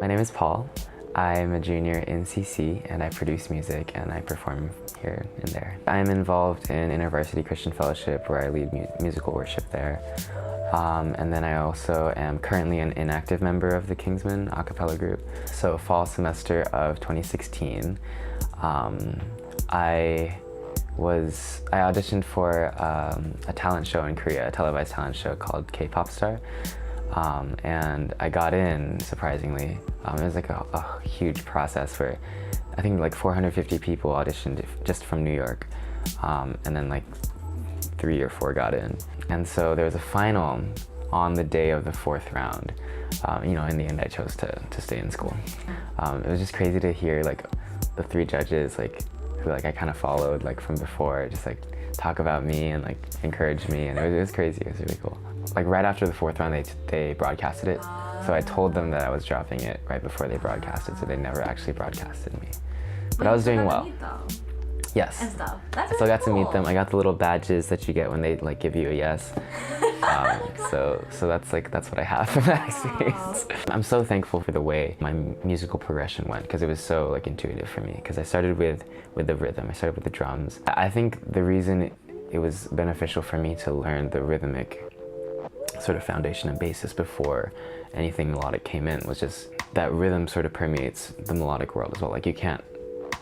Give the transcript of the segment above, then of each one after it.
My name is Paul. I'm a junior in CC and I produce music and I perform here and there. I'm involved in InterVarsity Christian Fellowship where I lead musical worship there. And then I also am currently an inactive member of the Kingsman a cappella group. So fall semester of 2016, I auditioned for a talent show in Korea, a televised talent show called K-Pop Star. And I got in, surprisingly. It was like a huge process where I think like 450 people auditioned just from New York. And then like 3 or 4 got in. And so there was a final on the day of the 4th round. You know, in the end I chose to stay in school. It was just crazy to hear like the 3 judges like who like I kind of followed like from before just like talk about me and like encourage me, and it was crazy. It was really cool. Like right after the 4th round they broadcasted it, so I told them that I was dropping it right before they broadcasted, so they never actually broadcasted me. But I was doing well. Yes. And stuff. That's I still got cool. to meet them. I got the little badges that you get when they like give you a yes. So that's what I have from that experience. I'm so thankful for the way my musical progression went, because it was so like intuitive for me. Because I started with the rhythm. I started with the drums. I think the reason it was beneficial for me to learn the rhythmic sort of foundation and basis before anything melodic came in was just that rhythm sort of permeates the melodic world as well. Like you can't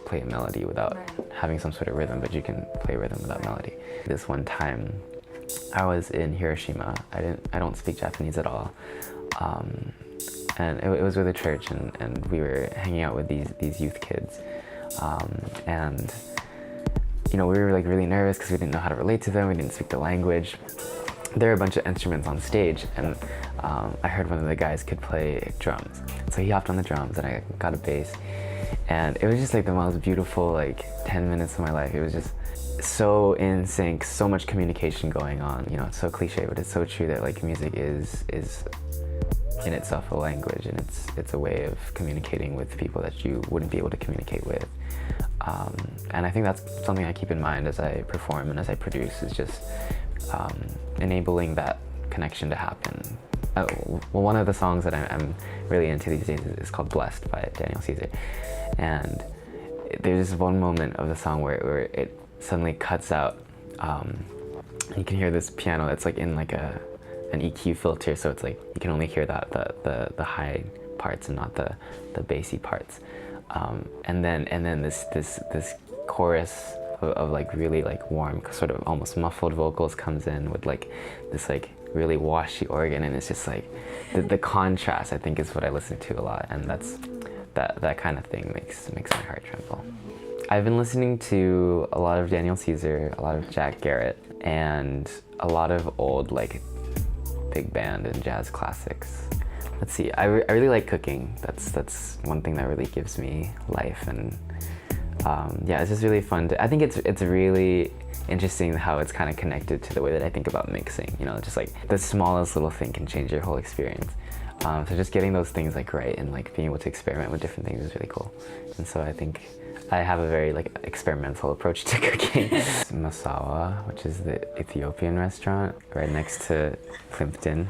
play a melody without having some sort of rhythm, but you can play rhythm without melody. This one time I was in Hiroshima. I don't speak Japanese at all. And it was with a church, and we were hanging out with these youth kids. And you know, we were like really nervous because we didn't know how to relate to them. We didn't speak the language. There were a bunch of instruments on stage, and I heard one of the guys could play drums. So he hopped on the drums and I got a bass. And it was just like the most beautiful like 10 minutes of my life. It was just so in sync, so much communication going on. You know, it's so cliche, but it's so true that like music is in itself a language, and it's a way of communicating with people that you wouldn't be able to communicate with. And I think that's something I keep in mind as I perform and as I produce, is just enabling that connection to happen. Well, one of the songs that I'm really into these days is called Blessed by Daniel Caesar. And there's this one moment of the song where it suddenly cuts out. You can hear this piano that's like in like an EQ filter, so it's like you can only hear the high parts and not the bassy parts. And then this chorus of like really like warm, sort of almost muffled vocals comes in with like this like really washy organ, and it's just like the contrast, I think, is what I listen to a lot, and that kind of thing makes my heart tremble. I've been listening to a lot of Daniel Caesar, a lot of Jack Garrett, and a lot of old like big band and jazz classics. Let's see, I really like cooking. That's one thing that really gives me life, and yeah, it's just really fun. I think it's really interesting how it's kind of connected to the way that I think about mixing. You know, just like the smallest little thing can change your whole experience. So just getting those things like right and like being able to experiment with different things is really cool. And so I think I have a very like experimental approach to cooking. Masawa, which is the Ethiopian restaurant right next to Plimpton.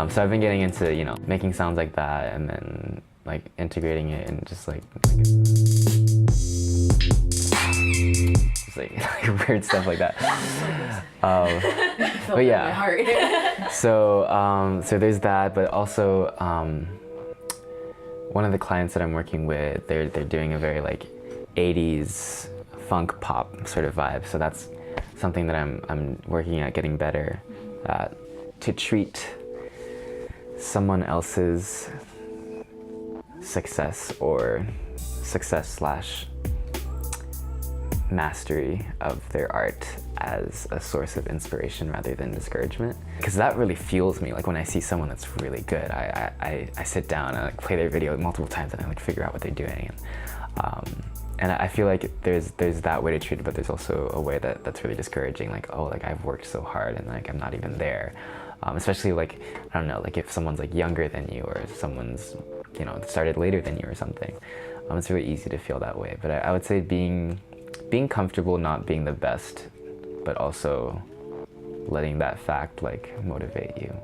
So I've been getting into, you know, making sounds like that, and then like integrating it and just like weird stuff like that. But yeah. So there's that, but also one of the clients that I'm working with, they're doing a very like 80s funk pop sort of vibe. So that's something that I'm working at getting better at, to treat someone else's success slash mastery of their art as a source of inspiration rather than discouragement, because that really fuels me. Like when I see someone that's really good, I sit down and like play their video multiple times and I like figure out what they're doing, And I feel like there's that way to treat it, but there's also a way that's really discouraging. Like, oh, like I've worked so hard and like I'm not even there. Especially like, I don't know, like if someone's like younger than you or someone's, you know, started later than you or something. It's really easy to feel that way. But I would say being comfortable not being the best, but also letting that fact like motivate you.